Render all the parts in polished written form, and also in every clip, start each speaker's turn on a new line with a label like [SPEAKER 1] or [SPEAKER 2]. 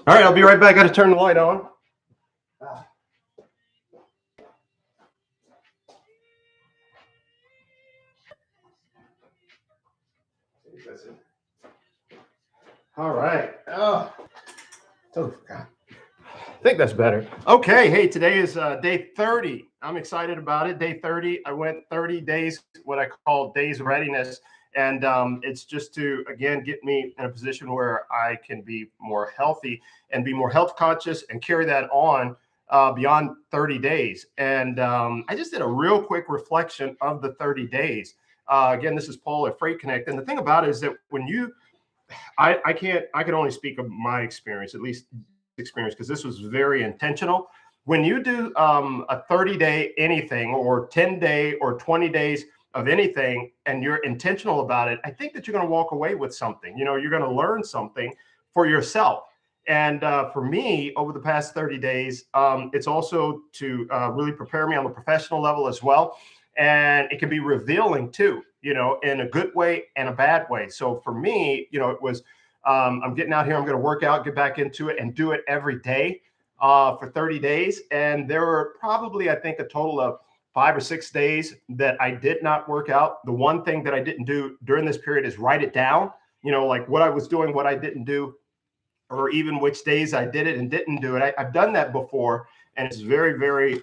[SPEAKER 1] All right, I'll be right back. Got to turn the light on. All right. Oh, totally forgot. I think that's better. Okay. Hey, today is day 30. I'm excited about it. Day 30. I went 30 days, what I call days of readiness. And it's just to, again, get me in a position where I can be more healthy and be more health conscious and carry that on beyond 30 days. And I just did a real quick reflection of the 30 days. Again, this is Paul at Freight Connect. And the thing about it is that when you I can't, I can only speak of my experience, at least experience, because this was very intentional. When you do a 30-day anything or 10-day or 20 days of anything and you're intentional about it, I think that you're going to walk away with something. You're going to learn something for yourself. And for me, over the past 30 days, it's also to really prepare me on the professional level as well. And it can be revealing too, in a good way and a bad way. So for me, it was, I'm getting out here, I'm going to work out, get back into it and do it every day for 30 days. And there were probably, I think, a total of 5 or 6 days that I did not work out. The one thing that I didn't do during this period is write it down, like what I was doing, what I didn't do, or even which days I did it and didn't do it. I've done that before, and it's very, very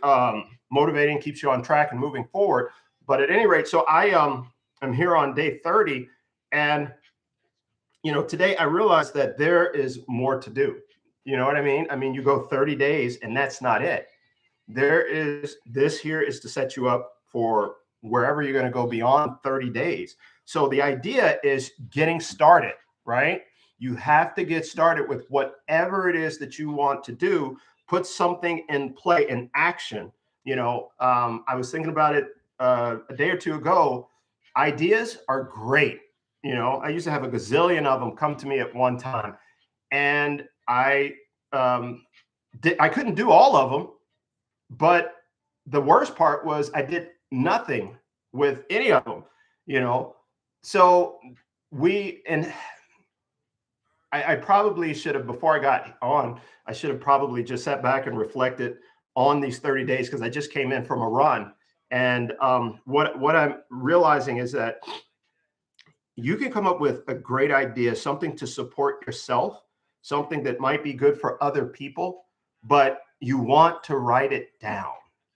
[SPEAKER 1] motivating, keeps you on track and moving forward. But at any rate, so I am here on day 30, and today I realized that there is more to do. You know what I mean? I mean, you go 30 days, and that's not it. This here is to set you up for wherever you're going to go beyond 30 days. So the idea is getting started, right? You have to get started with whatever it is that you want to do. Put something in play, in action. I was thinking about it a day or two ago. Ideas are great. I used to have a gazillion of them come to me at one time, and I couldn't do all of them. But the worst part was I did nothing with any of them. So I probably should have, before I got on, I should have probably just sat back and reflected on these 30 days, because I just came in from a run. And what I'm realizing is that you can come up with a great idea, something to support yourself, something that might be good for other people, but you want to write it down.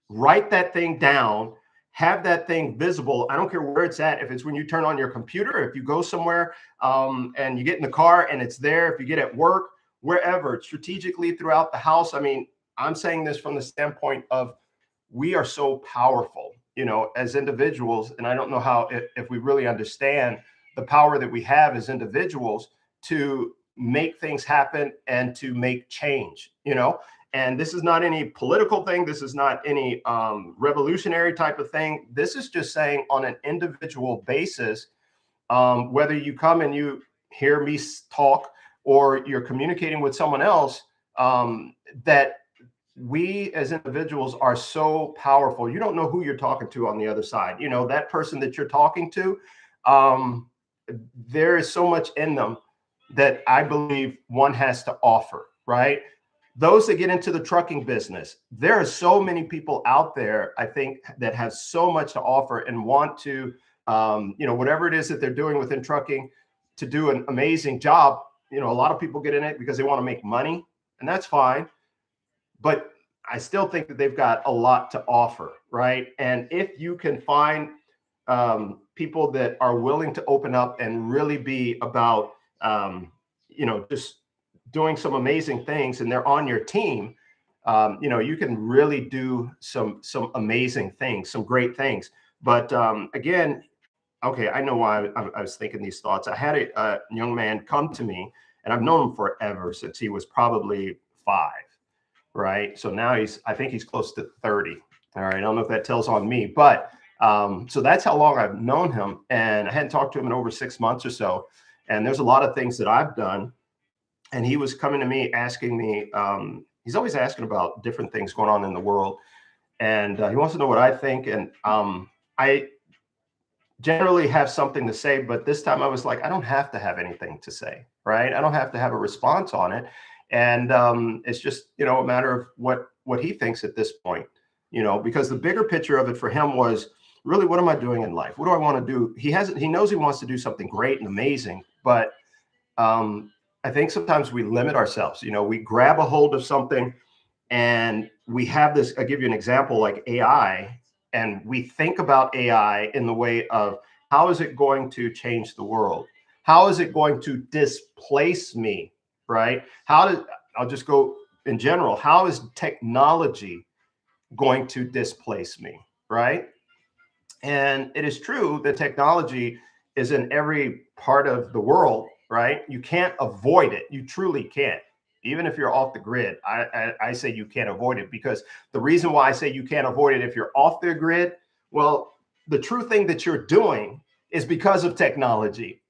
[SPEAKER 1] Write that thing down. Have that thing visible. I don't care where it's at. If it's when you turn on your computer, if you go somewhere and you get in the car and it's there, if you get at work, wherever, strategically throughout the house. I mean, I'm saying this from the standpoint of we are so powerful, as individuals. And I don't know how, if we really understand the power that we have as individuals to make things happen and to make change, And this is not any political thing. This is not any revolutionary type of thing. This is just saying on an individual basis, whether you come and you hear me talk or you're communicating with someone else, that we as individuals are so powerful. You don't know who you're talking to on the other side. That person that you're talking to, there is so much in them that I believe one has to offer, right? Those that get into the trucking business, there are so many people out there, I think, that have so much to offer and want to, whatever it is that they're doing within trucking, to do an amazing job. A lot of people get in it because they want to make money, and that's fine. But I still think that they've got a lot to offer, right? And if you can find people that are willing to open up and really be about, just doing some amazing things, and they're on your team, you can really do some amazing things, some great things. But again, okay, I know why I was thinking these thoughts. I had a young man come to me, and I've known him forever, since he was probably 5, right? So now I think he's close to 30. All right, I don't know if that tells on me, but so that's how long I've known him, and I hadn't talked to him in over 6 months or so. And there's a lot of things that I've done. And he was coming to me asking me, he's always asking about different things going on in the world. And he wants to know what I think. And I generally have something to say, but this time I was like, I don't have to have anything to say, right? I don't have to have a response on it. And it's just, a matter of what he thinks at this point, because the bigger picture of it for him was really, what am I doing in life? What do I want to do? He knows he wants to do something great and amazing, but I think sometimes we limit ourselves. We grab a hold of something and we have this. I'll give you an example, like AI, and we think about AI in the way of, how is it going to change the world? How is it going to displace me? Right? I'll just go in general. How is technology going to displace me? Right? And it is true that technology is in every part of the world, right? You can't avoid it. You truly can't. Even if you're off the grid, I say you can't avoid it, because the reason why I say you can't avoid it if you're off the grid, well, the true thing that you're doing is because of technology.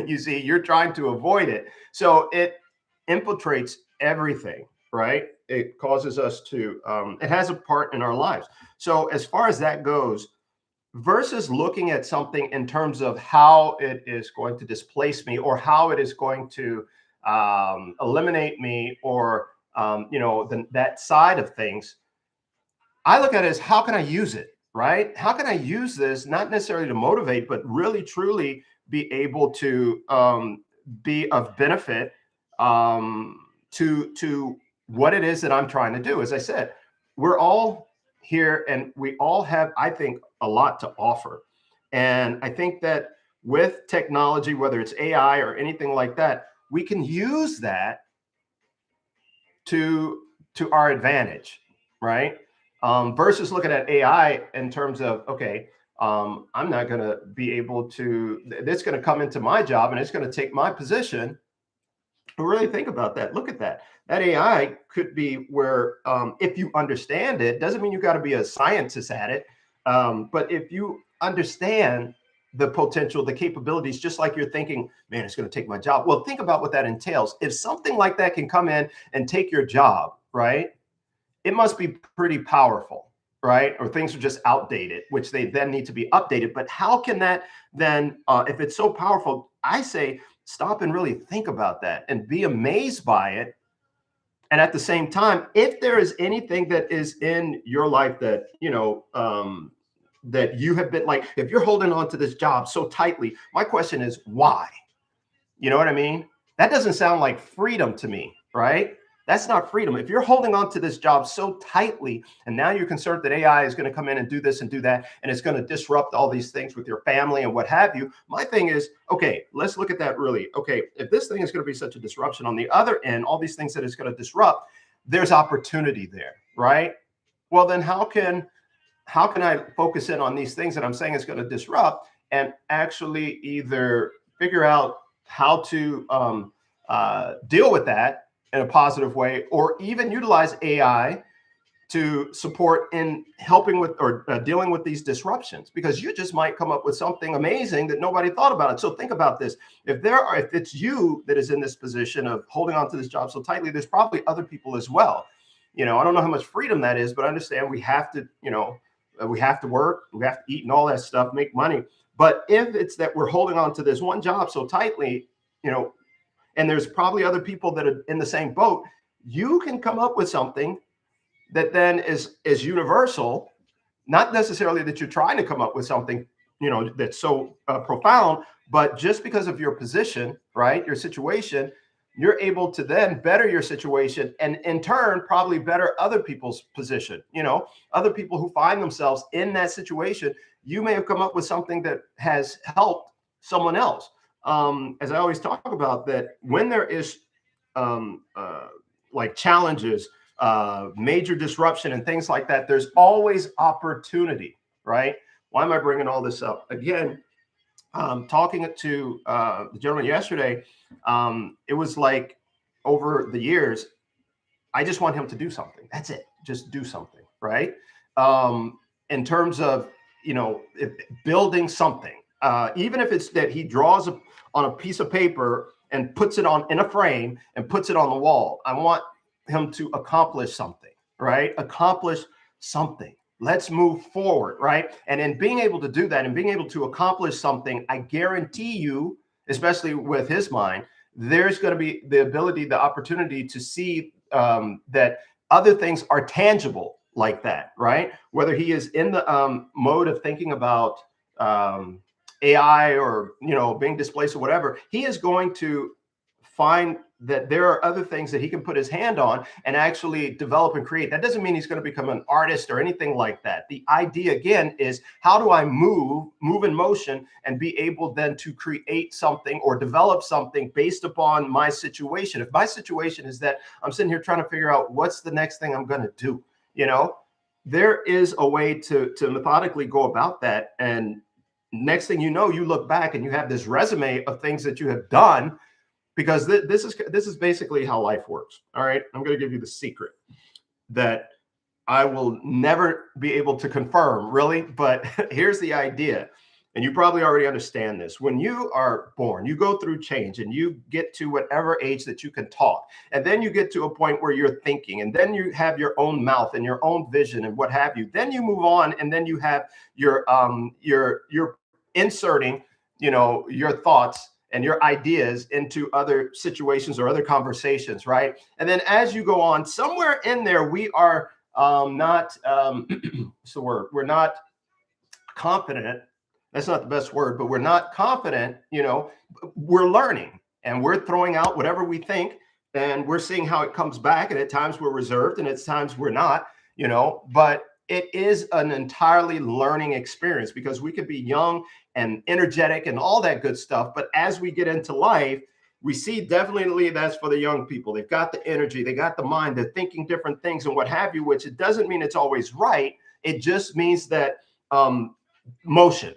[SPEAKER 1] You see, you're trying to avoid it. So it infiltrates everything, right? It causes us to, it has a part in our lives. So as far as that goes, versus looking at something in terms of how it is going to displace me, or how it is going to eliminate me, or that side of things, I look at it as, how can I use it, right? How can I use this, not necessarily to motivate, but really truly be able to be of benefit to what it is that I'm trying to do. As I said, we're all here and we all have, I think, a lot to offer. And I think that with technology, whether it's AI or anything like that, we can use that to our advantage, right? Versus looking at AI in terms of, okay, I'm not going to be able to, it's going to come into my job and it's going to take my position. Really think about that. Look at that. That AI could be where, if you understand it, doesn't mean you got to be a scientist at it. But if you understand the potential, the capabilities, just like you're thinking, man, it's going to take my job. Well, think about what that entails. If something like that can come in and take your job, right? It must be pretty powerful, right? Or things are just outdated, which they then need to be updated. But how can that then, if it's so powerful, I say, stop and really think about that and be amazed by it. And at the same time, if there is anything that is in your life that, that you have been, like, if you're holding on to this job so tightly, my question is, why? You know what I mean? That doesn't sound like freedom to me, right? That's not freedom. If you're holding on to this job so tightly, and now you're concerned that AI is going to come in and do this and do that, and it's going to disrupt all these things with your family and what have you. My thing is, okay, let's look at that really. Okay, if this thing is going to be such a disruption, on the other end, all these things that it's going to disrupt, there's opportunity there, right? Well, then how can I focus in on these things that I'm saying is going to disrupt, and actually either figure out how to deal with that in a positive way, or even utilize AI to support in helping with or dealing with these disruptions, because you just might come up with something amazing that nobody thought about it. So think about this. If it's you that is in this position of holding on to this job so tightly, there's probably other people as well. I don't know how much freedom that is, but I understand we have to, we have to work, we have to eat and all that stuff, make money. But if it's that we're holding on to this one job so tightly, and there's probably other people that are in the same boat, you can come up with something that then is universal. Not necessarily that you're trying to come up with something, that's so profound, but just because of your position, right, your situation, you're able to then better your situation, and in turn probably better other people's position. Other people who find themselves in that situation, you may have come up with something that has helped someone else. As I always talk about, that when there is like challenges, major disruption and things like that, there's always opportunity, right? Why am I bringing all this up? Again, talking to the gentleman yesterday, it was like, over the years, I just want him to do something. That's it. Just do something, right? In terms of, building something, even if it's that he draws on a piece of paper and puts it in a frame and puts it on the wall. I want him to accomplish something, right? Accomplish something. Let's move forward, right? And in being able to do that and being able to accomplish something, I guarantee you, especially with his mind, there's going to be the ability, the opportunity to see that other things are tangible like that, right? Whether he is in the mode of thinking about AI or, being displaced or whatever, he is going to find that there are other things that he can put his hand on and actually develop and create. That doesn't mean he's going to become an artist or anything like that. The idea, again, is how do I move in motion and be able then to create something or develop something based upon my situation. If my situation is that I'm sitting here trying to figure out what's the next thing I'm going to do, there is a way to methodically go about that. And next thing you know, you look back and you have this resume of things that you have done, because this is basically how life works. All right, I'm going to give you the secret that I will never be able to confirm, really, but here's the idea. And you probably already understand this. When you are born, you go through change and you get to whatever age that you can talk. And then you get to a point where you're thinking, and then you have your own mouth and your own vision and what have you. Then you move on, and then you have your inserting, your thoughts and your ideas into other situations or other conversations, right? And then as you go on, somewhere in there, we are not, what's the word? We're not confident. That's not the best word, but we're not confident, we're learning and we're throwing out whatever we think, and we're seeing how it comes back. And at times we're reserved and at times we're not, but it is an entirely learning experience, because we could be young and energetic and all that good stuff. But as we get into life, we see definitely that's for the young people. They've got the energy, they got the mind, they're thinking different things and what have you, which it doesn't mean it's always right. It just means that motion,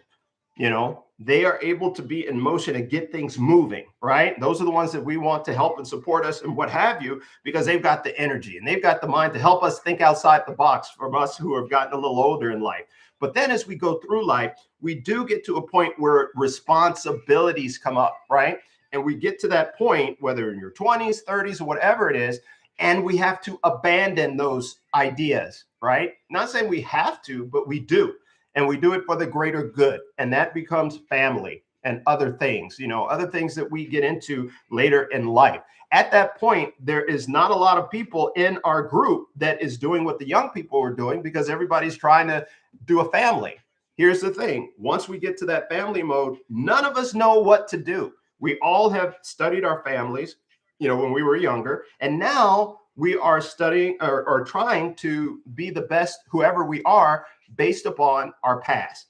[SPEAKER 1] they are able to be in motion and get things moving, right? Those are the ones that we want to help and support us and what have you, because they've got the energy and they've got the mind to help us think outside the box, from us who have gotten a little older in life. But then as we go through life, we do get to a point where responsibilities come up, right? And we get to that point, whether in your 20s, 30s, or whatever it is, and we have to abandon those ideas, right? Not saying we have to, but we do. And we do it for the greater good. And that becomes family and other things, other things that we get into later in life. At that point, there is not a lot of people in our group that is doing what the young people are doing, because everybody's trying to do a family. Here's the thing. Once we get to that family mode, none of us know what to do. We all have studied our families, when we were younger. And now we are studying or trying to be the best, whoever we are, based upon our past.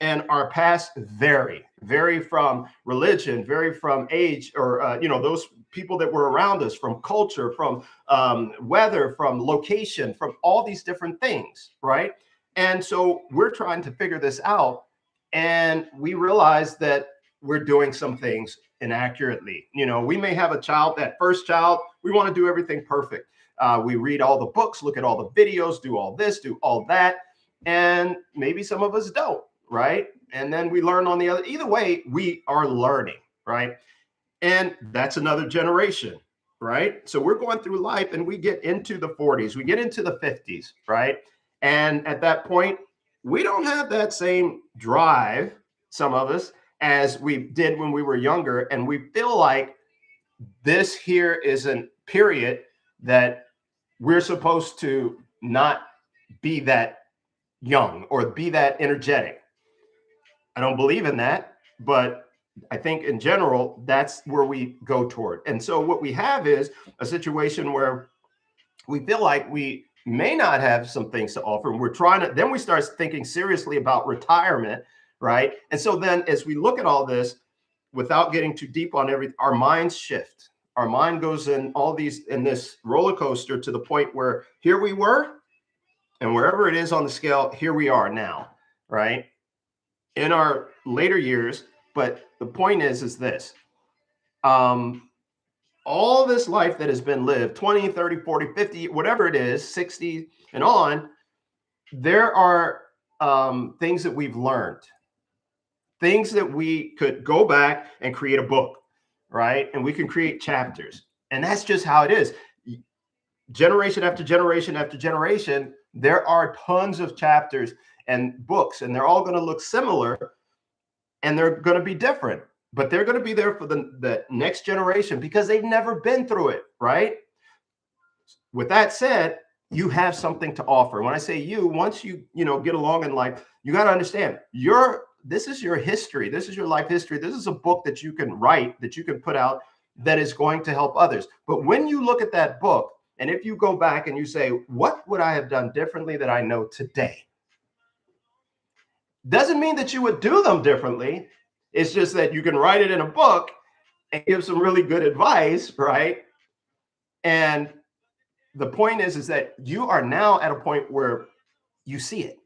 [SPEAKER 1] And our past vary from religion, vary from age, or, those people that were around us, from culture, from weather, from location, from all these different things, right? And so we're trying to figure this out. And we realize that we're doing some things inaccurately. We may have a child, that first child, we want to do everything perfect. We read all the books, look at all the videos, do all this, do all that. And maybe some of us don't, right? And then we learn on the other. Either way, we are learning, right? And that's another generation, right? So we're going through life and we get into the 40s, we get into the 50s, right? And at that point, we don't have that same drive, some of us, as we did when we were younger. And we feel like this here is a period that we're supposed to not be that young or be that energetic. I don't believe in that, but I think in general, that's where we go toward. And so what we have is a situation where we feel like we may not have some things to offer. And we're trying to, then we start thinking seriously about retirement, right? And so then as we look at all this, without getting too deep on everything, our minds shift. Our mind goes in this roller coaster to the point where here we were, and wherever it is on the scale, here we are now, right? In our later years. But the point is this, all this life that has been lived, 20, 30, 40, 50, whatever it is, 60 and on, there are things that we've learned, things that we could go back and create a book, right? And we can create chapters. And that's just how it is. Generation after generation after generation, there are tons of chapters and books, and they're all going to look similar and they're going to be different. but they're going to be there for the next generation because they've never been through it, right? With that said, you have something to offer. When I say you, once you get along in life, you got to understand this is your history. This is your life history. This is a book that you can write, that you can put out, that is going to help others. But when you look at that book, and if you go back and you say, what would I have done differently that I know today? Doesn't mean that you would do them differently. It's just that you can write it in a book and give some really good advice, right? And the point is that you are now at a point where you see it,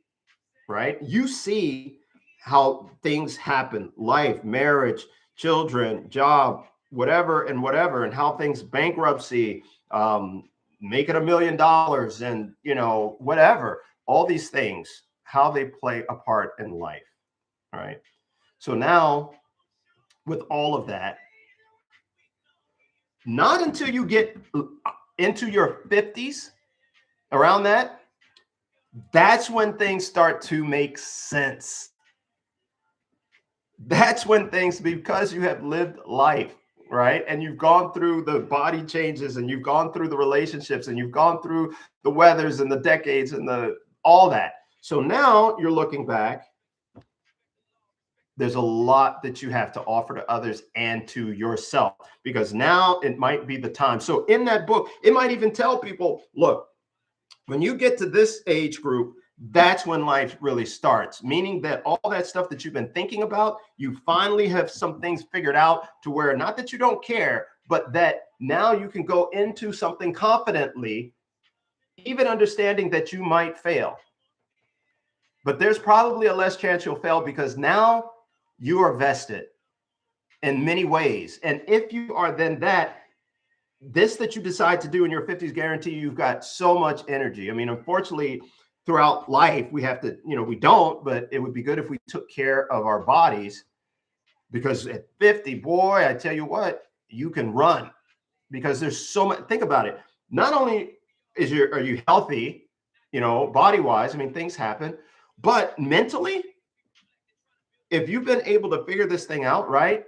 [SPEAKER 1] right? You see how things happen, life, marriage, children, job, whatever, and how things, bankruptcy, making $1 million, and whatever, all these things, how they play a part in life, right? So now, with all of that, not until you get into your 50s, around that's when things start to make sense. That's when things, because you have lived life, right? And you've gone through the body changes, and you've gone through the relationships, and you've gone through the weathers and the decades and all that. So now you're looking back. There's a lot that you have to offer to others and to yourself, because now it might be the time. So in that book, it might even tell people, look, when you get to this age group, that's when life really starts, meaning that all that stuff that you've been thinking about, you finally have some things figured out to where, not that you don't care, but that now you can go into something confidently, even understanding that you might fail. But there's probably a less chance you'll fail, because now you are vested in many ways. And if you are then this that you decide to do in your 50s, guarantee you've got so much energy. I mean, unfortunately, throughout life, we have to, we don't, but it would be good if we took care of our bodies, because at 50, boy, I tell you what, you can run, because there's so much. Think about it. Not only are you healthy, body wise, I mean, things happen, but mentally, if you've been able to figure this thing out, right?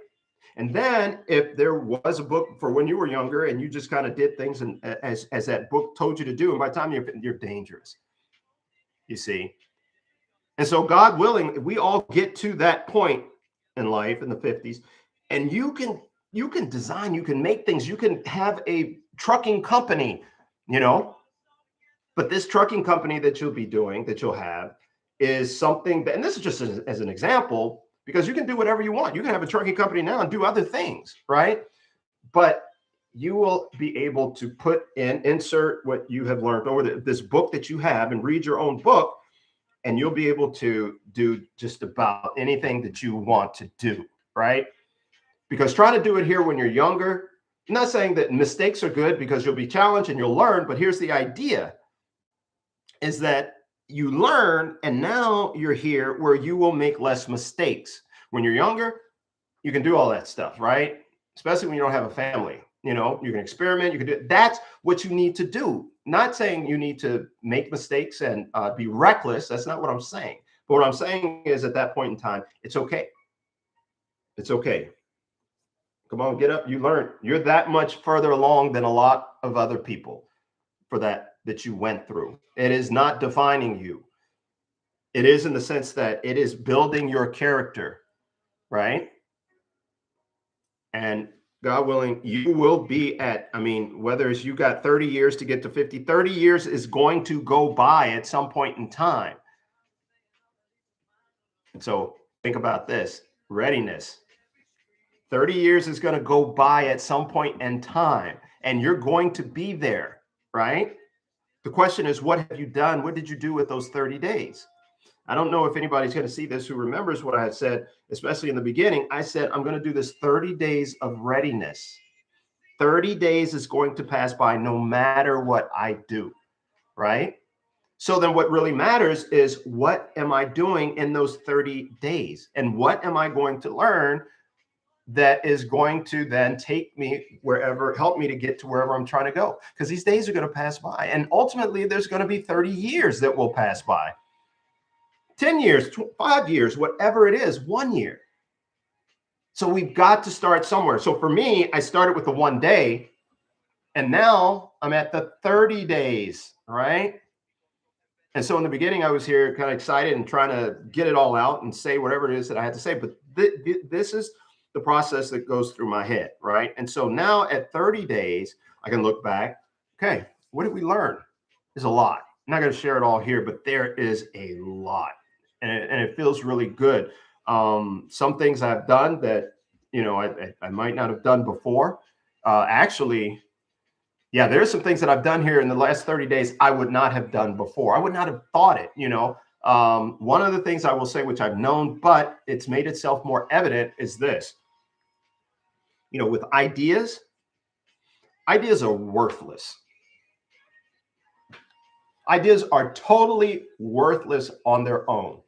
[SPEAKER 1] And then if there was a book for when you were younger and you just kind of did things and as that book told you to do, and by the time you're dangerous, you see. And so, God willing, we all get to that point in life in the 50s, and you can design, you can make things, you can have a trucking company, but this trucking company that you'll be doing, that you'll have, is something that, and this is just as an example, because you can do whatever you want. You can have a trucking company now and do other things, right? But you will be able to insert what you have learned over this book that you have, and read your own book, and you'll be able to do just about anything that you want to do, right? Because trying to do it here when you're younger, I'm not saying that mistakes are good, because you'll be challenged and you'll learn, but here's the idea, is that you learn, and now you're here where you will make less mistakes. When you're younger, you can do all that stuff, right? Especially when you don't have a family. You can experiment, you can do it. That's what you need to do. Not saying you need to make mistakes and be reckless. That's not what I'm saying. But what I'm saying is, at that point in time, it's okay. It's okay. Come on, get up. You learn. You're that much further along than a lot of other people for that you went through. It is not defining you. It is in the sense that it is building your character, right? And God willing, you will be whether it's you got 30 years to get to 50, 30 years is going to go by at some point in time. So think about this, readiness. 30 years is going to go by at some point in time, and you're going to be there, right? The question is, what have you done? What did you do with those 30 days? I don't know if anybody's going to see this who remembers what I had said, especially in the beginning. I said, I'm going to do this 30 days of readiness. 30 days is going to pass by no matter what I do, right? So then what really matters is, what am I doing in those 30 days? And what am I going to learn that is going to then take me help me to get to wherever I'm trying to go? Because these days are going to pass by. And ultimately, there's going to be 30 years that will pass by. 10 years, 5 years, whatever it is, 1 year. So we've got to start somewhere. So for me, I started with the 1 day, and now I'm at the 30 days, right? And so in the beginning, I was here kind of excited and trying to get it all out and say whatever it is that I had to say. But this is the process that goes through my head, right? And so now at 30 days, I can look back. Okay, what did we learn? There's a lot. I'm not going to share it all here, but there is a lot, and it feels really good. Some things I've done that I might not have done before. Actually, yeah, there's some things that I've done here in the last 30 days I would not have done before. I would not have thought it. One of the things I will say, which I've known, but it's made itself more evident, is this. With ideas are worthless. Ideas are totally worthless on their own,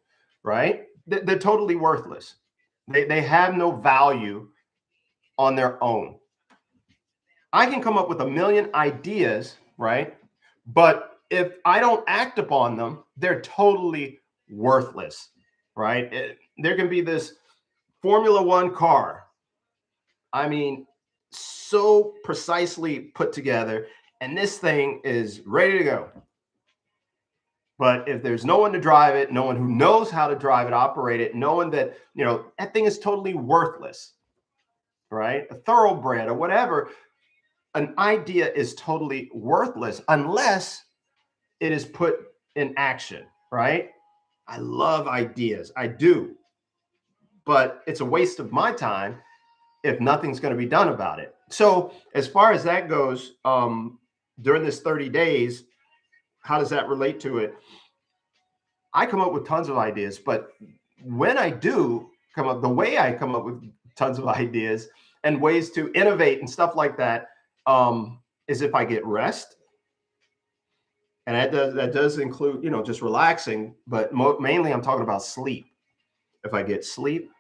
[SPEAKER 1] right? They're totally worthless. They have no value on their own. I can come up with a million ideas, right? But if I don't act upon them, they're totally worthless, right? There can be this Formula One car. I mean, so precisely put together, and this thing is ready to go. But if there's no one to drive it, no one who knows how to drive it, operate it, no one that thing is totally worthless, right? A thoroughbred or whatever. An idea is totally worthless unless it is put in action, right? I love ideas. I do. But it's a waste of my time if nothing's going to be done about it. So as far as that goes, during this 30 days, how does that relate to it? I come up with tons of ideas, but when I do come up, the way I come up with tons of ideas and ways to innovate and stuff like that, is if I get rest. And that does include, just relaxing, but mainly I'm talking about sleep. If I get sleep,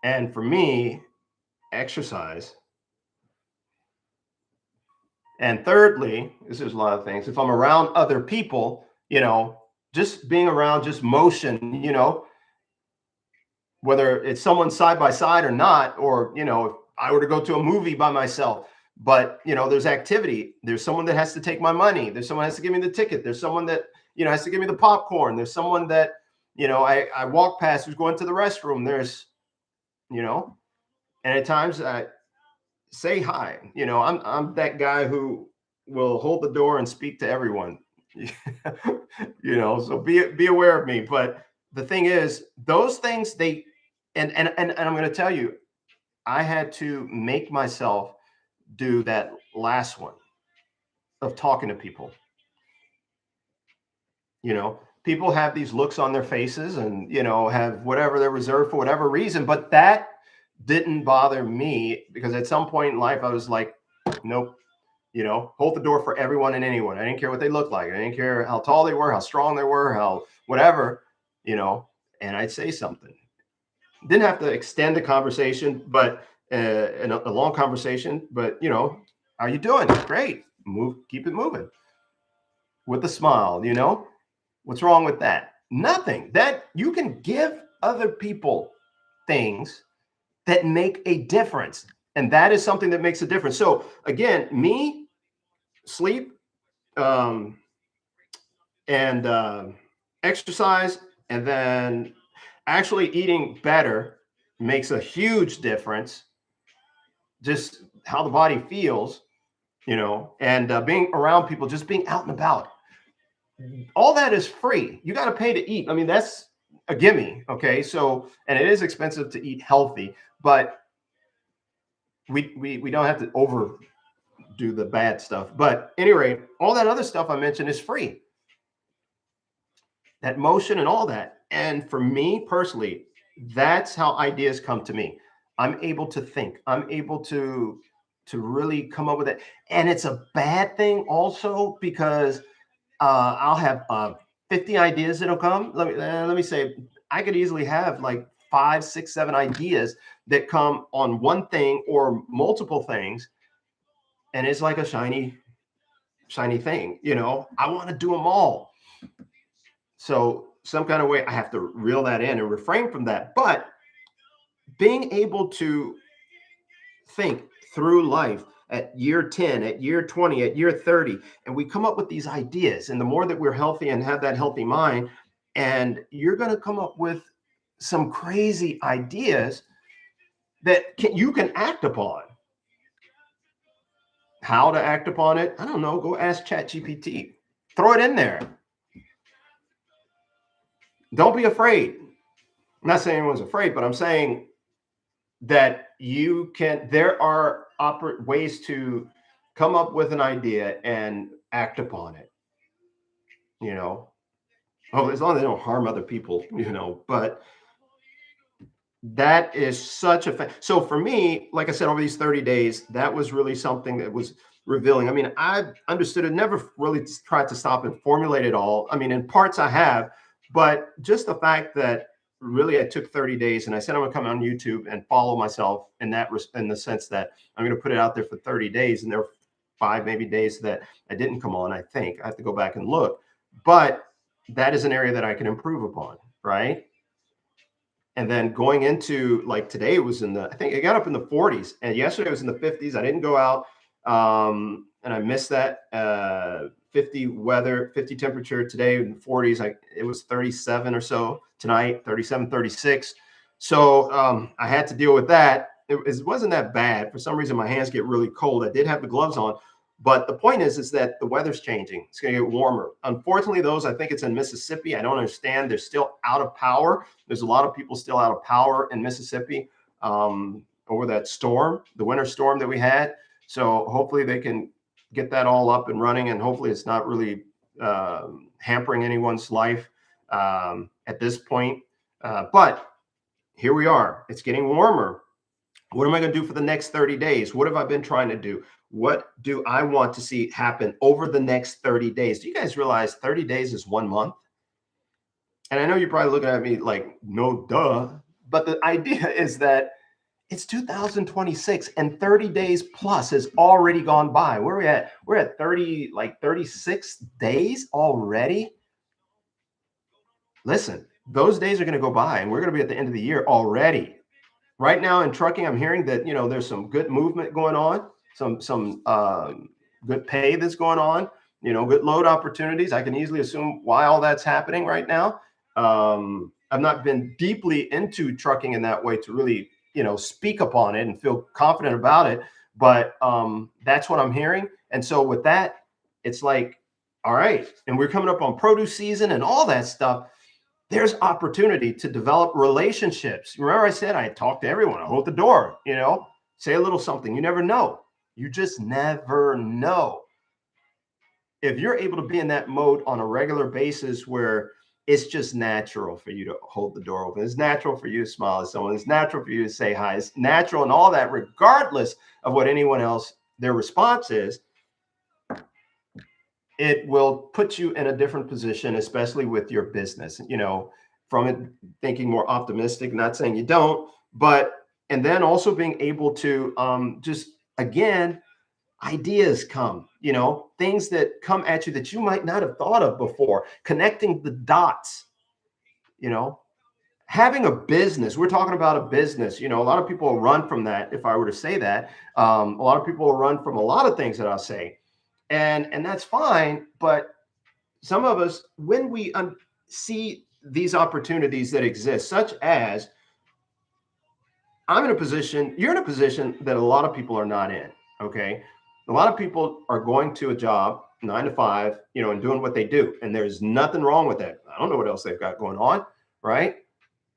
[SPEAKER 1] and for me, exercise. And thirdly, this is a lot of things. If I'm around other people, just being around, just motion, whether it's someone side by side or not, or, if I were to go to a movie by myself, but, there's activity. There's someone that has to take my money. There's someone that has to give me the ticket. There's someone that, has to give me the popcorn. There's someone that, I walk past who's going to the restroom. There's, and at times I say hi. I'm that guy who will hold the door and speak to everyone. So be aware of me. But the thing is, those things, and I'm going to tell you, I had to make myself do that last one of talking to people. People have these looks on their faces and, have whatever they're reserved for whatever reason, but that didn't bother me because at some point in life I was like, nope, hold the door for everyone and anyone. I didn't care what they looked like. I didn't care how tall they were, how strong they were, how whatever, and I'd say something. Didn't have to extend the conversation, but in a long conversation, but how you doing? Great. Keep it moving with a smile. What's wrong with that? Nothing. That you can give other people things that make a difference. And that is something that makes a difference. So again, me, sleep, and exercise, and then actually eating better makes a huge difference. Just how the body feels, and being around people, just being out and about. All that is free. You got to pay to eat. I mean, that's a gimme. Okay. So, and it is expensive to eat healthy, but we don't have to overdo the bad stuff. But anyway, all that other stuff I mentioned is free. That motion and all that. And for me personally, that's how ideas come to me. I'm able to think. I'm able to really come up with it. And it's a bad thing also because I'll have 50 ideas that'll come. Let me say, I could easily have like 5, 6, 7 ideas that come on one thing or multiple things, and it's like a shiny thing. I want to do them all. So some kind of way I have to reel that in and refrain from that. But being able to think through life at year 10, at year 20, at year 30, and we come up with these ideas. And the more that we're healthy and have that healthy mind, and you're going to come up with some crazy ideas that you can act upon. How to act upon it? I don't know. Go ask ChatGPT. Throw it in there. Don't be afraid. I'm not saying anyone's afraid, but I'm saying that you can, there are ways to come up with an idea and act upon it, you know. Oh, as long as they don't harm other people, you know, but that is such a so for me, like I said, over these 30 days, that was really something that was revealing. I mean, I understood it, never really tried to stop and formulate it all. I mean, in parts I have, but just the fact that really I took 30 days and I said I'm gonna come on YouTube and follow myself in that in the sense that I'm gonna put it out there for 30 days, and there were 5 maybe days that I didn't come on. I think I have to go back and look, but that is an area that I can improve upon, right? And then going into like today, it was in the, I think it got up in the 40s, and yesterday it was in the 50s. I didn't go out, and I missed that 50 weather, 50 temperature today in the 40s. It was 37 or so tonight, 37, 36. So I had to deal with that. It wasn't that bad. For some reason, my hands get really cold. I did have the gloves on. But the point is that the weather's changing. It's going to get warmer. Unfortunately, I think it's in Mississippi. I don't understand. They're still out of power. There's a lot of people still out of power in Mississippi over that storm, the winter storm that we had. So hopefully they can get that all up and running, and hopefully it's not really hampering anyone's life at this point. But here we are. It's getting warmer. What am I going to do for the next 30 days? What have I been trying to do? What do I want to see happen over the next 30 days? Do you guys realize 30 days is 1 month? And I know you're probably looking at me like, no, duh. But the idea is that it's 2026 and 30 days plus has already gone by. Where are we at? We're at 30, like 36 days already. Listen, those days are going to go by, and we're going to be at the end of the year already. Right now in trucking, I'm hearing that, you know, there's some good movement going on, some good pay that's going on, you know, good load opportunities. I can easily assume why all that's happening right now. I've not been deeply into trucking in that way to really, you know, speak upon it and feel confident about it. But that's what I'm hearing. And so with that, it's like, all right. And we're coming up on produce season and all that stuff. There's opportunity to develop relationships. Remember I said I talk to everyone. I hold the door, you know, say a little something. You never know. You just never know. If you're able to be in that mode on a regular basis where it's just natural for you to hold the door open. It's natural for you to smile at someone. It's natural for you to say hi. It's natural and all that, regardless of what anyone else, their response is. It will put you in a different position, especially with your business, you know, from it thinking more optimistic, not saying you don't, but, and then also being able to just, again, ideas come, you know, things that come at you that you might not have thought of before, connecting the dots, you know, having a business. We're talking about a business, you know, a lot of people will run from that. If I were to say that, a lot of people will run from a lot of things that I'll say. And that's fine, but some of us, when we see these opportunities that exist, such as I'm in a position, you're in a position that a lot of people are not in, okay? A lot of people are going to a job 9 to 5, you know, and doing what they do, and there's nothing wrong with that. I don't know what else they've got going on, right?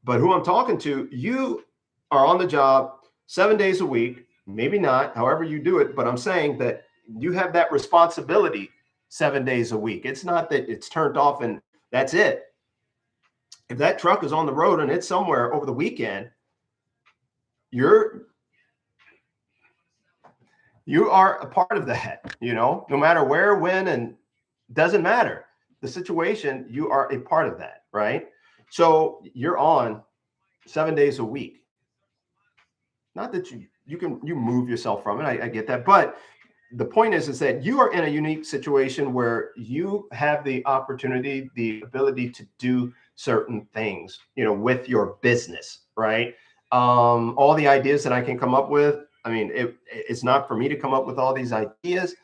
[SPEAKER 1] But who I'm talking to, you are on the job 7 days a week, maybe not, however you do it, but I'm saying that you have that responsibility 7 days a week. It's not that it's turned off and that's it. If that truck is on the road and it's somewhere over the weekend, you are a part of that, you know, no matter where, when, and doesn't matter the situation, you are a part of that, right? So you're on 7 days a week. Not that you move yourself from it. I get that, but the point is that you are in a unique situation where you have the opportunity, the ability to do certain things, you know, with your business, right? all the ideas that I can come up with. I mean, it's not for me to come up with all these ideas.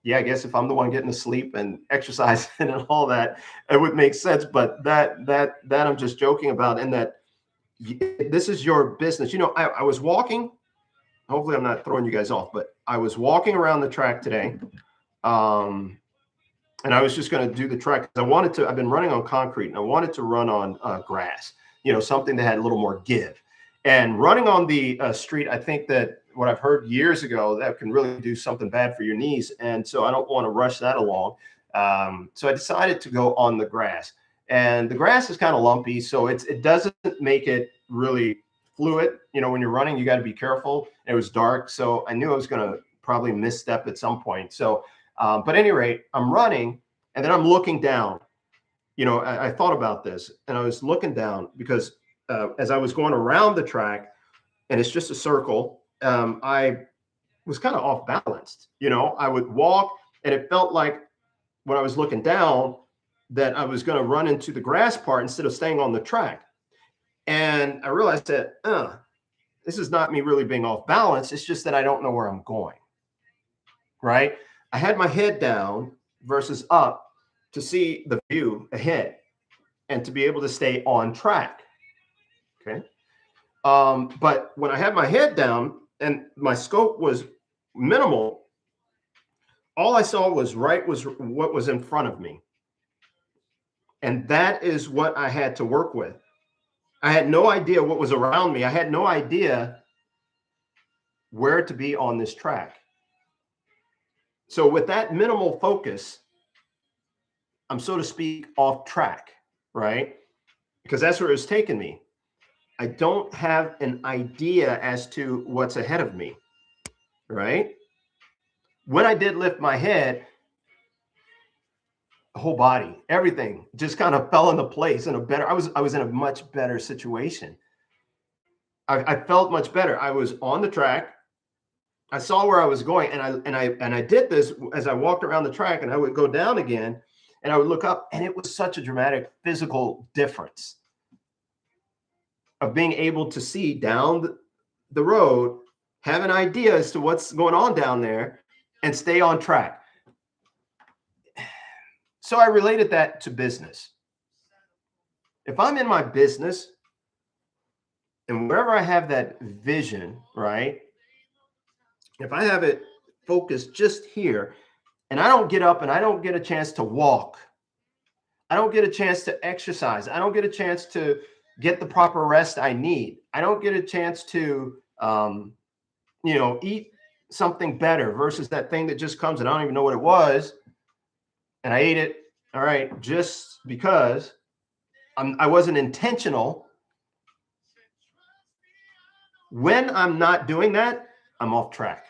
[SPEAKER 1] Yeah, I guess if I'm the one getting to sleep and exercising and all that, it would make sense. But that I'm just joking about, and that this is your business. You know, I was walking. Hopefully, I'm not throwing you guys off, but I was walking around the track today, and I was just going to do the track because I wanted to. I've been running on concrete, and I wanted to run on grass. You know, something that had a little more give. And running on the street, I think that what I've heard years ago, that can really do something bad for your knees. And so I don't want to rush that along. So I decided to go on the grass. And the grass is kind of lumpy, so it doesn't make it really fluid. You know, when you're running, you got to be careful. It was dark, so I knew I was going to probably misstep at some point. So, but at any rate, I'm running, and then I'm looking down. You know, I thought about this, and I was looking down because as I was going around the track, and it's just a circle, I was kind of off balanced. You know, I would walk, and it felt like when I was looking down that I was going to run into the grass part instead of staying on the track. And I realized that this is not me really being off balance. It's just that I don't know where I'm going. Right? I had my head down versus up to see the view ahead and to be able to stay on track. Okay. But when I had my head down and my scope was minimal, all I saw was what was in front of me. And that is what I had to work with. I had no idea what was around me. I had no idea where to be on this track. So with that minimal focus, I'm, so to speak, off track, right? Because that's where it's taken me. I don't have an idea as to what's ahead of me, right? When I did lift my head, whole body, everything just kind of fell into place in a better, I was in a much better situation. I felt much better. I was on the track. I saw where I was going, and I did this as I walked around the track, and I would go down again and I would look up, and it was such a dramatic physical difference of being able to see down the road, have an idea as to what's going on down there, and stay on track. So I related that to business. If I'm in my business and wherever I have that vision, right? If I have it focused just here and I don't get up and I don't get a chance to walk, I don't get a chance to exercise, I don't get a chance to get the proper rest I need, I don't get a chance to, you know, eat something better versus that thing that just comes and I don't even know what it was. And I ate it. All right. Just because I wasn't intentional. When I'm not doing that, I'm off track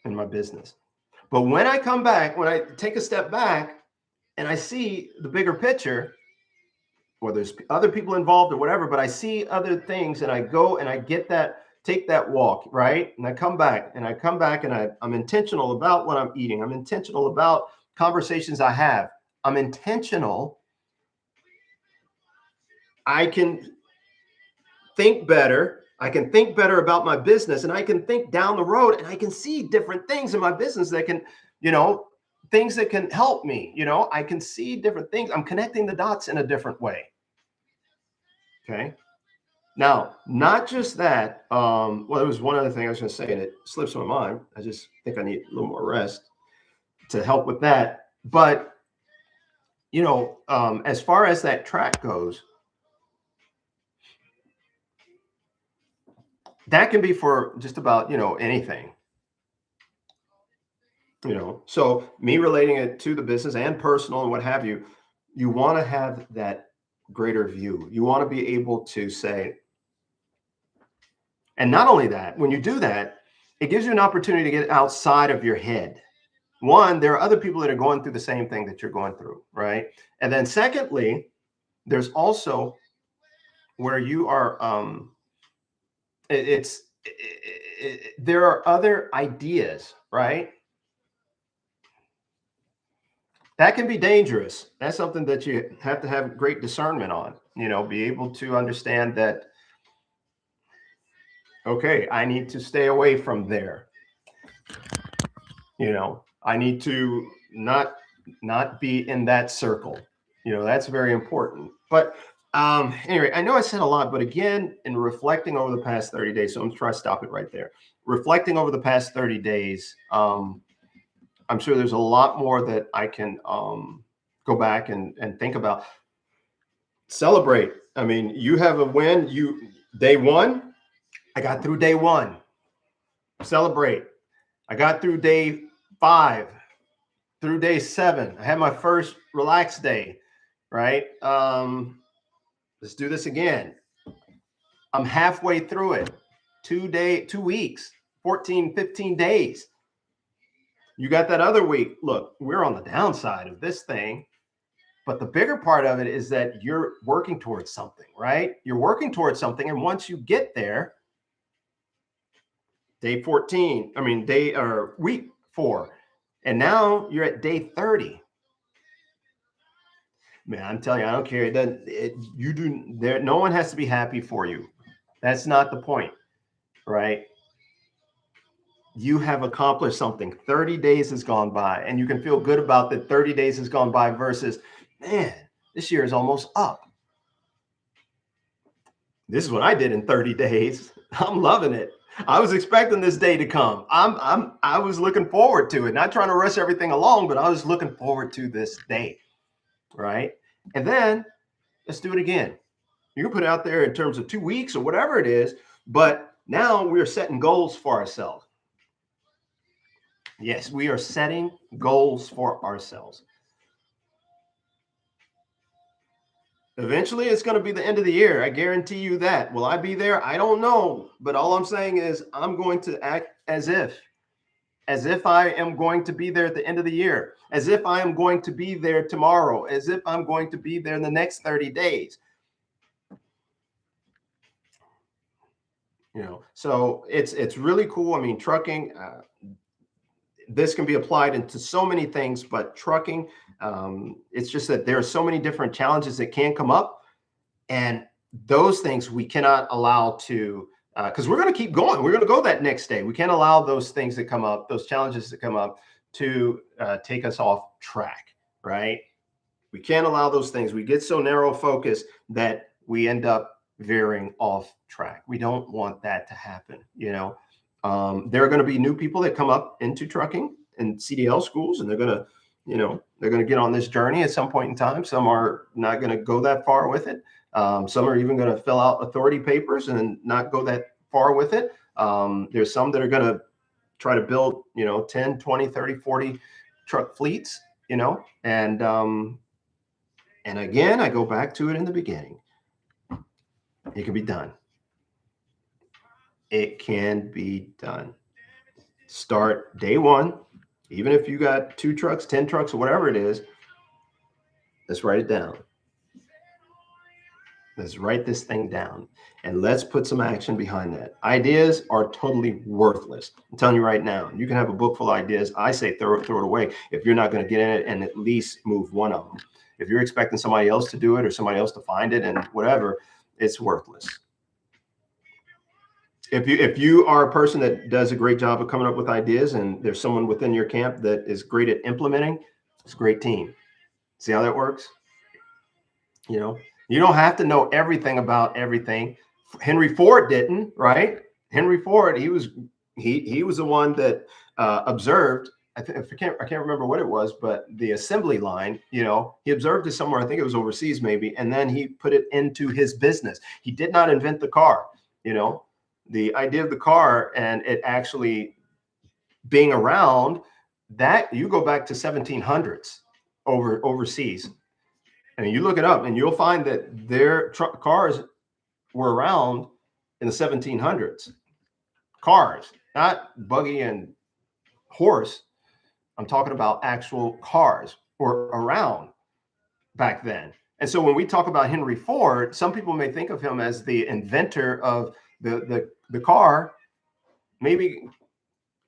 [SPEAKER 1] in my business. But when I come back, when I take a step back and I see the bigger picture, or there's other people involved or whatever, but I see other things and I go and I get that, take that walk, right? And I come back and I'm intentional about what I'm eating. I'm intentional about conversations I have. I'm intentional. I can think better. I can think better about my business, and I can think down the road, and I can see different things in my business that can, you know, things that can help me. You know, I can see different things. I'm connecting the dots in a different way. Okay. Now, not just that. Well, there was one other thing I was going to say, and it slips my mind. I just think I need a little more rest to help with that. But, you know, as far as that track goes, that can be for just about, you know, anything. You know, so me relating it to the business and personal and what have you, you want to have that greater view. You want to be able to say, and not only that, when you do that, it gives you an opportunity to get outside of your head. One, there are other people that are going through the same thing that you're going through, right? And then secondly, there's also where you are, there are other ideas, right? That can be dangerous. That's something that you have to have great discernment on, you know, be able to understand that Okay, I need to stay away from there. You know, I need to not be in that circle. You know, that's very important. But anyway, I know I said a lot, but again, in reflecting over the past 30 days, so I'm trying to stop it right there. Reflecting over the past 30 days, I'm sure there's a lot more that I can go back and think about. Celebrate. I mean, you have a win. Day one, I got through day one. Celebrate. I got through day 5, through day 7. I had my first relaxed day, right? Let's do this again. I'm halfway through it. 2 weeks, 14, 15 days. You got that other week. Look, we're on the downside of this thing, but the bigger part of it is that you're working towards something, right? You're working towards something. And once you get there, day 14, I mean, week 4, and now you're at day 30. Man, I'm telling you, I don't care. It doesn't. You do. There, no one has to be happy for you. That's not the point, right? You have accomplished something. 30 days has gone by, and you can feel good about that. 30 days has gone by versus, man, this year is almost up. This is what I did in 30 days. I'm loving it. I was expecting this day to come. I was looking forward to it. Not trying to rush everything along, but I was looking forward to this day, right? And then let's do it again. You can put it out there in terms of 2 weeks or whatever it is, but now we're setting goals for ourselves. Yes, we are setting goals for ourselves. Eventually, it's going to be the end of the year. I guarantee you that. Will I be there? I don't know. But all I'm saying is I'm going to act as if I am going to be there at the end of the year, as if I am going to be there tomorrow, as if I'm going to be there in the next 30 days. You know, so it's really cool. I mean, trucking, this can be applied into so many things, but trucking, it's just that there are so many different challenges that can come up, and those things we cannot allow to, because we're going to keep going. We're going to go that next day. We can't allow those things that come up, those challenges that come up, to take us off track, right? We can't allow those things. We get so narrow focused that we end up veering off track. We don't want that to happen, you know. There are going to be new people that come up into trucking and CDL schools, and they're going to, you know, they're going to get on this journey at some point in time. Some are not going to go that far with it. Some are even going to fill out authority papers and not go that far with it. There's some that are going to try to build, you know, 10, 20, 30, 40 truck fleets, you know, and again, I go back to it in the beginning. It can be done. It can be done. Start day one. Even if you got 2 trucks, 10 trucks, or whatever it is, let's write it down. Let's write this thing down, and let's put some action behind that. Ideas are totally worthless. I'm telling you right now, you can have a book full of ideas. I say throw it away if you're not going to get in it and at least move one of them. If you're expecting somebody else to do it or somebody else to find it and whatever, it's worthless. If you are a person that does a great job of coming up with ideas, and there's someone within your camp that is great at implementing, it's a great team. See how that works? You know, you don't have to know everything about everything. Henry Ford didn't, right? Henry Ford, he was the one that observed. I can't remember what it was, but the assembly line, you know, he observed it somewhere. I think it was overseas, maybe, and then he put it into his business. He did not invent the car, you know. The idea of the car and it actually being around, that you go back to 1700s overseas, and you look it up and you'll find that their cars were around in the 1700s. Cars, not buggy and horse. I'm talking about actual cars were around back then. And so when we talk about Henry Ford, some people may think of him as the inventor of the car, maybe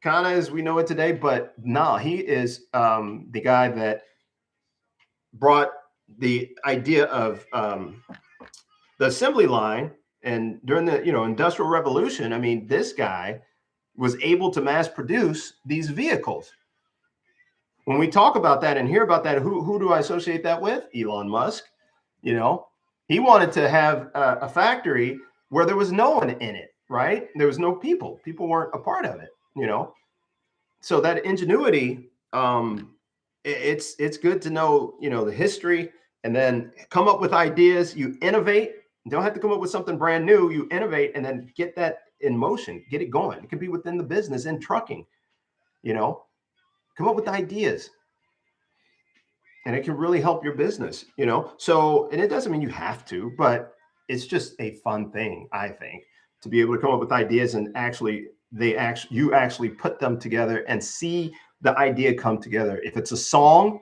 [SPEAKER 1] kind of as we know it today, but no, he is the guy that brought the idea of the assembly line And during the, Industrial Revolution, I mean, this guy was able to mass produce these vehicles. When we talk about that and hear about that, who do I associate that with? Elon Musk. He wanted to have a factory where there was no one in it, right? There was no people. People weren't a part of it, So that ingenuity, it's good to know, the history, and then come up with ideas. You innovate. You don't have to come up with something brand new. You innovate and then get that in motion, get it going. It could be within the business, in trucking, come up with ideas. And it can really help your business, So, and it doesn't mean you have to, but it's just a fun thing, I think, to be able to come up with ideas and you actually put them together and see the idea come together. If it's a song,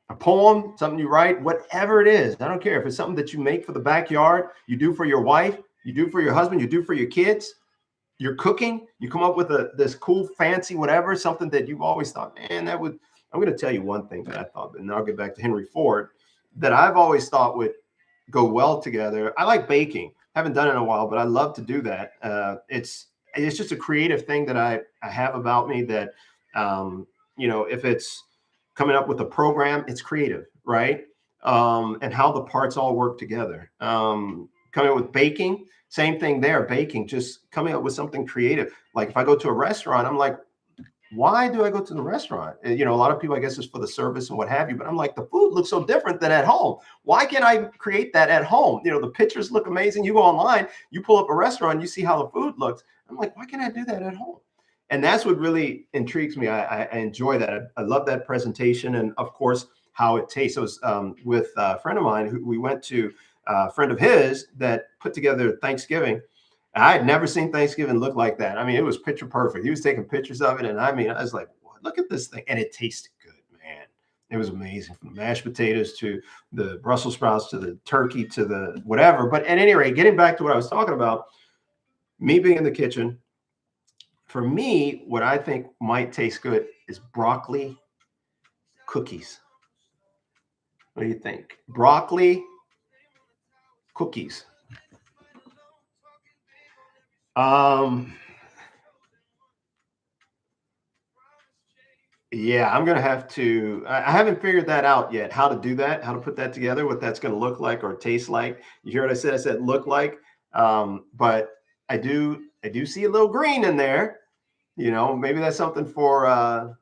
[SPEAKER 1] a poem, something you write, whatever it is, I don't care if it's something that you make for the backyard, you do for your wife, you do for your husband, you do for your kids, you're cooking, you come up with this cool, fancy, whatever, something that you've always thought, man, I'm going to tell you one thing that I thought, and I'll get back to Henry Ford, that I've always thought would go well together. I like baking. Haven't done it in a while, but I love to do that. It's just a creative thing that I have about me that, if it's coming up with a program, it's creative, right? And how the parts all work together. Coming up with baking, same thing there, baking, just coming up with something creative. Like if I go to a restaurant, I'm like, why do I go to the restaurant? A lot of people, I guess, is for the service and what have you, but I'm like, the food looks so different than at home. Why can't I create that at home? The pictures look amazing. You go online, you pull up a restaurant, you see how the food looks. I'm like, why can't I do that at home? And that's what really intrigues me. I enjoy that. I love that presentation. And of course, how it tastes. I was with a friend of mine who we went to, a friend of his that put together Thanksgiving. I had never seen Thanksgiving look like that. I mean, it was picture perfect. He was taking pictures of it. And I mean, I was like, look at this thing. And it tasted good, man. It was amazing, from the mashed potatoes to the Brussels sprouts to the turkey to the whatever. But at any rate, getting back to what I was talking about, me being in the kitchen, for me, what I think might taste good is broccoli cookies. What do you think? Broccoli cookies. Yeah, I'm gonna have to. I haven't figured that out yet. How to do that? How to put that together? What that's going to look like or taste like? You hear what I said? I said look like. But I do. I do see a little green in there. Maybe that's something for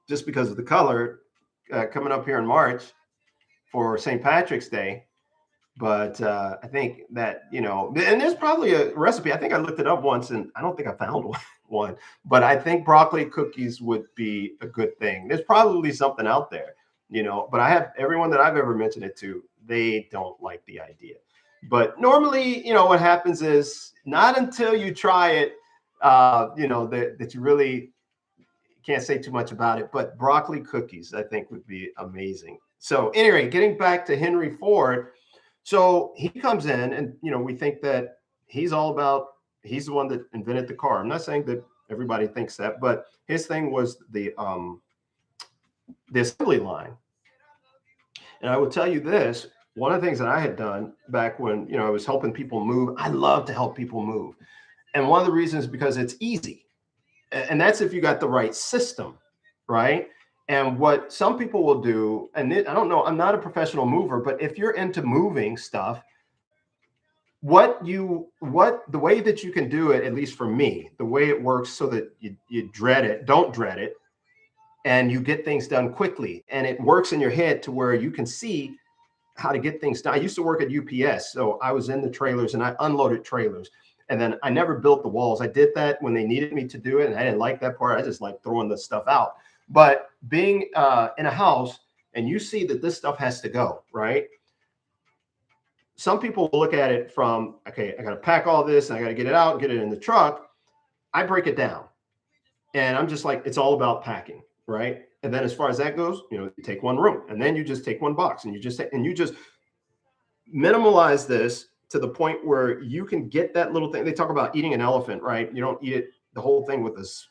[SPEAKER 1] just because of the color coming up here in March for St. Patrick's Day. But I think that, and there's probably a recipe. I think I looked it up once and I don't think I found one, but I think broccoli cookies would be a good thing. There's probably something out there, but I have everyone that I've ever mentioned it to, they don't like the idea. But normally, what happens is not until you try it, that you really can't say too much about it. But broccoli cookies, I think, would be amazing. So anyway, getting back to Henry Ford. So he comes in and, we think that he's the one that invented the car. I'm not saying that everybody thinks that, but his thing was the assembly line. And I will tell you this, one of the things that I had done back when, I was helping people move, I love to help people move. And one of the reasons is because it's easy. And that's if you got the right system, right? And what some people will do, and I don't know, I'm not a professional mover, but if you're into moving stuff, the way that you can do it, at least for me, the way it works so that you don't dread it, and you get things done quickly. And it works in your head to where you can see how to get things done. I used to work at UPS, so I was in the trailers and I unloaded trailers. And then I never built the walls. I did that when they needed me to do it. And I didn't like that part. I just like throwing the stuff out. But being in a house and you see that this stuff has to go, right? Some people look at it from, okay, I got to pack all this and I got to get it out and get it in the truck. I break it down. And I'm just like, it's all about packing, right? And then as far as that goes, you take one room and then you just take one box and you just minimalize this to the point where you can get that little thing. They talk about eating an elephant, right? You don't eat it the whole thing with this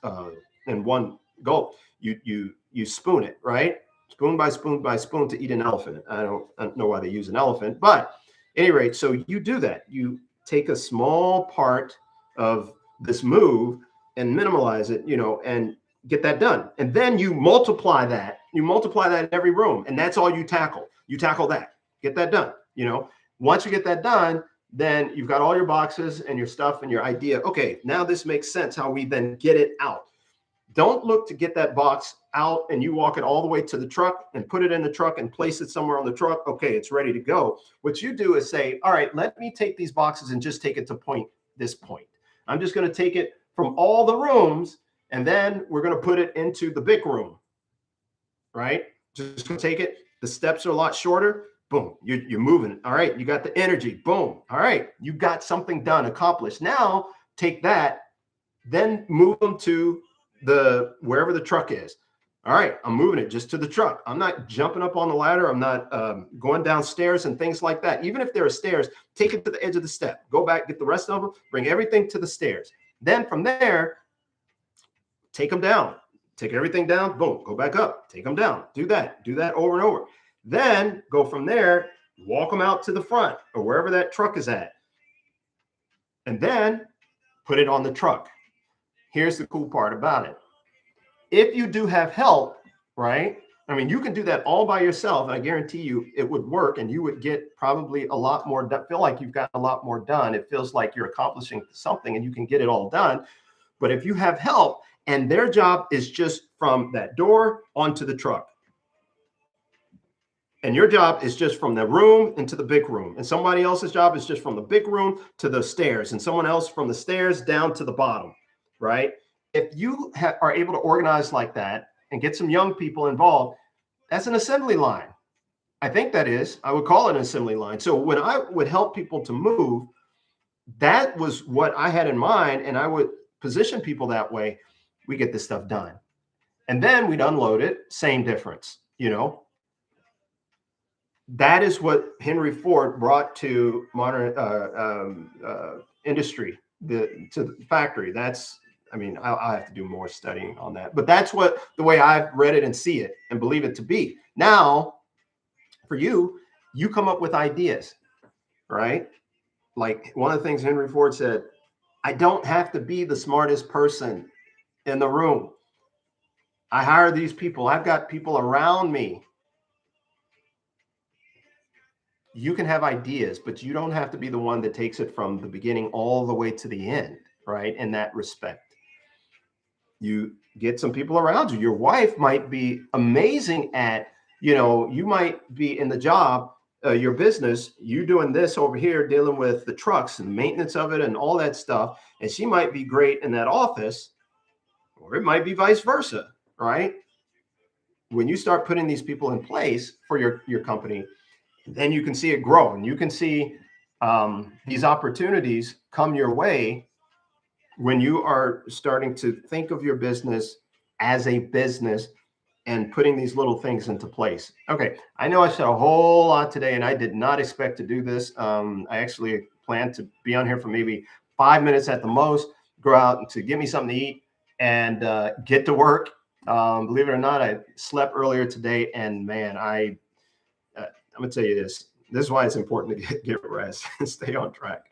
[SPEAKER 1] in one gulp. You spoon it, right? Spoon by spoon by spoon to eat an elephant. I don't know why they use an elephant, but at any rate, so you do that. You take a small part of this move and minimize it, and get that done. And then you multiply that. You multiply that in every room, and that's all you tackle. You tackle that. Get that done. Once you get that done, then you've got all your boxes and your stuff and your idea. Okay, now this makes sense how we then get it out. Don't look to get that box out and you walk it all the way to the truck and put it in the truck and place it somewhere on the truck. Okay, it's ready to go. What you do is say, all right, let me take these boxes and just take it to this point. I'm just going to take it from all the rooms, and then we're going to put it into the big room, right? Just going to take it. The steps are a lot shorter. Boom, you're moving. All right, you got the energy. Boom. All right, you got something done, accomplished. Now take that, then move them to wherever the truck is. All right, I'm moving it just to the truck. I'm not jumping up on the ladder. I'm not going downstairs and things like that. Even if there are stairs, take it to the edge of the step. Go back, get the rest of them, bring everything to the stairs. Then from there, take them down. Take everything down. Boom, go back up. Take them down. Do that over and over. Then go from there, walk them out to the front or wherever that truck is at. And then put it on the truck. Here's the cool part about it. If you do have help, right? I mean, you can do that all by yourself. And I guarantee you it would work and you would get probably a lot more done. Feel like you've got a lot more done. It feels like you're accomplishing something and you can get it all done. But if you have help and their job is just from that door onto the truck, and your job is just from the room into the big room. And somebody else's job is just from the big room to the stairs. And someone else from the stairs down to the bottom, right? If you are able to organize like that and get some young people involved, that's an assembly line. I think that is. I would call it an assembly line. So when I would help people to move, that was what I had in mind. And I would position people that way. We get this stuff done. And then we'd unload it. Same difference, That is what Henry Ford brought to modern industry, to the factory. I'll have to do more studying on that, but that's the way I've read it and see it and believe it to be. Now, for you come up with ideas, right? Like one of the things Henry Ford said, I don't have to be the smartest person in the room. I hire these people. I've got people around me. You can have ideas, but you don't have to be the one that takes it from the beginning all the way to the end, right? In that respect, you get some people around you. Your wife might be amazing at, you might be in the job, your business, you doing this over here, dealing with the trucks and maintenance of it and all that stuff. And she might be great in that office, or it might be vice versa, right? When you start putting these people in place for your company, then you can see it grow and you can see these opportunities come your way when you are starting to think of your business as a business and putting these little things into place. Okay, I know I said a whole lot today and I did not expect to do this. I actually planned to be on here for maybe 5 minutes at the most, go out to get me something to eat and get to work. Believe it or not, I slept earlier today and man, I'm going to tell you this. This is why it's important to get rest and stay on track.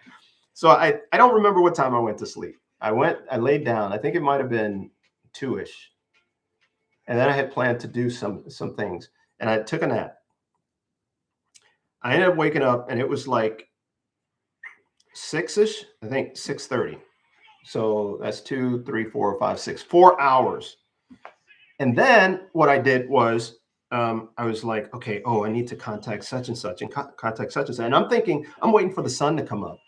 [SPEAKER 1] So I don't remember what time I went to sleep. I laid down. I think it might have been 2-ish. And then I had planned to do some things. And I took a nap. I ended up waking up and it was like 6-ish, I think 6:30. So that's 2, 3, 4, 5, 6, 4 hours. And then what I did was, I was like, okay, I need to contact such and such and contact such and such. And I'm thinking, I'm waiting for the sun to come up.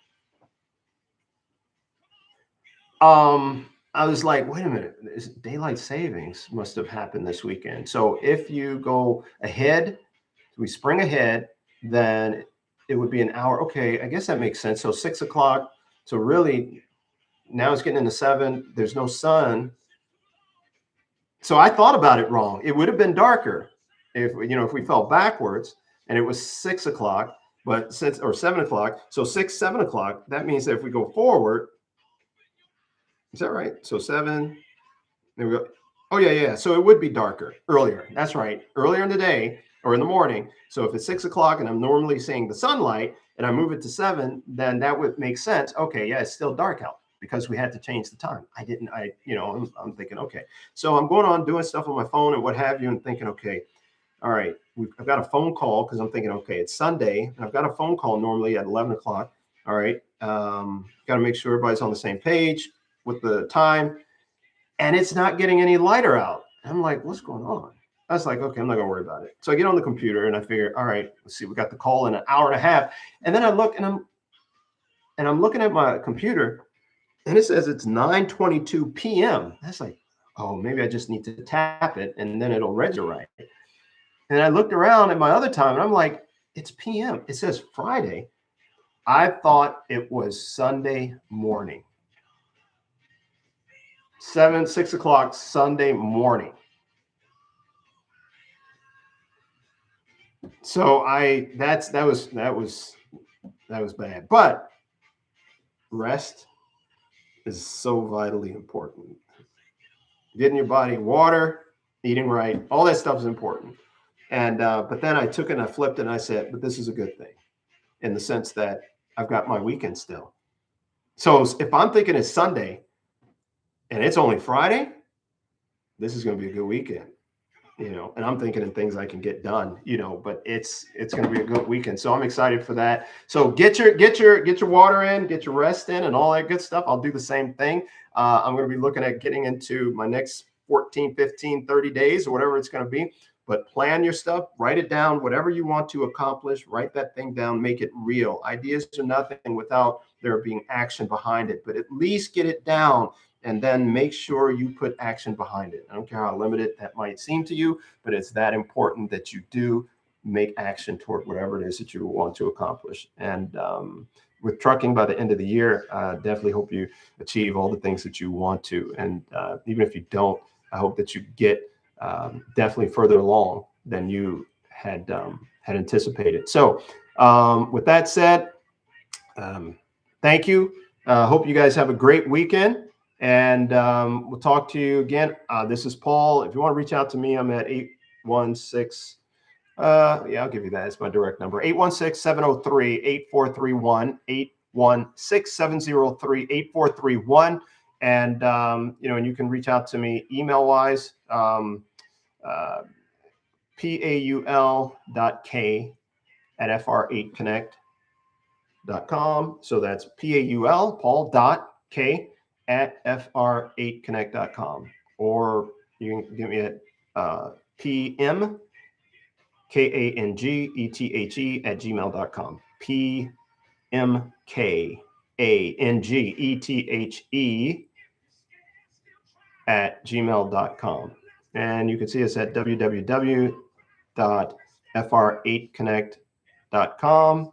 [SPEAKER 1] I was like, wait a minute, daylight savings must have happened this weekend. So if you go ahead, we spring ahead, then it would be an hour. Okay, I guess that makes sense. So 6 o'clock. So really, now it's getting into 7. There's no sun. So I thought about it wrong. It would have been darker if we fell backwards and it was 6 o'clock, or 7 o'clock. So 6, 7 o'clock. That means that if we go forward, is that right? So 7. There we go. Oh yeah. So it would be darker earlier. That's right. Earlier in the day or in the morning. So if it's 6 o'clock and I'm normally seeing the sunlight and I move it to 7, then that would make sense. Okay, yeah, it's still dark out because we had to change the time. I'm thinking, okay. So I'm going on doing stuff on my phone and what have you, and thinking, okay, all right, I've got a phone call because I'm thinking, okay, it's Sunday, and I've got a phone call normally at 11 o'clock. All right, got to make sure everybody's on the same page with the time, and it's not getting any lighter out. I'm like, what's going on? I was like, okay, I'm not gonna worry about it. So I get on the computer and I figure, all right, let's see, we got the call in an hour and a half, and then I look and I'm looking at my computer, and it says it's 9:22 p.m. That's like, oh, maybe I just need to tap it and then it'll register right. And I looked around at my other time and I'm like, it's p.m. It says Friday. I thought it was Sunday morning. 6 o'clock Sunday morning. So that was bad. But rest is so vitally important. Getting your body water, eating right, all that stuff is important. And but then I took it and I flipped it and I said, but this is a good thing in the sense that I've got my weekend still. So if I'm thinking it's Sunday and it's only Friday, this is going to be a good weekend. And I'm thinking of things I can get done, but it's going to be a good weekend. So I'm excited for that. So get your water in, get your rest in and all that good stuff. I'll do the same thing. I'm going to be looking at getting into my next 14, 15, 30 days or whatever it's going to be, but plan your stuff, write it down, whatever you want to accomplish, write that thing down, make it real. Ideas are nothing without there being action behind it, but at least get it down. And then make sure you put action behind it. I don't care how limited that might seem to you, but it's that important that you do make action toward whatever it is that you want to accomplish. And with trucking by the end of the year, definitely hope you achieve all the things that you want to. And even if you don't, I hope that you get definitely further along than you had anticipated. So with that said, thank you. Hope you guys have a great weekend. And we'll talk to you again. This is Paul. If you want to reach out to me, I'm at 816. I'll give you that. It's my direct number. 816-703-8431. 816-703-8431. And and you can reach out to me email wise. paul.k@fr8connect.com. So that's PAUL, Paul.k at fr8connect.com, or you can give me at pmkangethe@gmail.com. pmkangethe@gmail.com. And you can see us at www.fr8connect.com.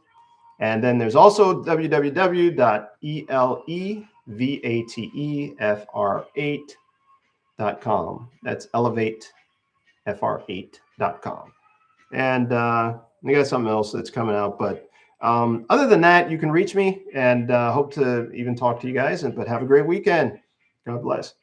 [SPEAKER 1] And then there's also www.elevatefr8.com. That's elevatefr8.com. And we got something else that's coming out. But other than that, you can reach me and hope to even talk to you guys. But have a great weekend. God bless.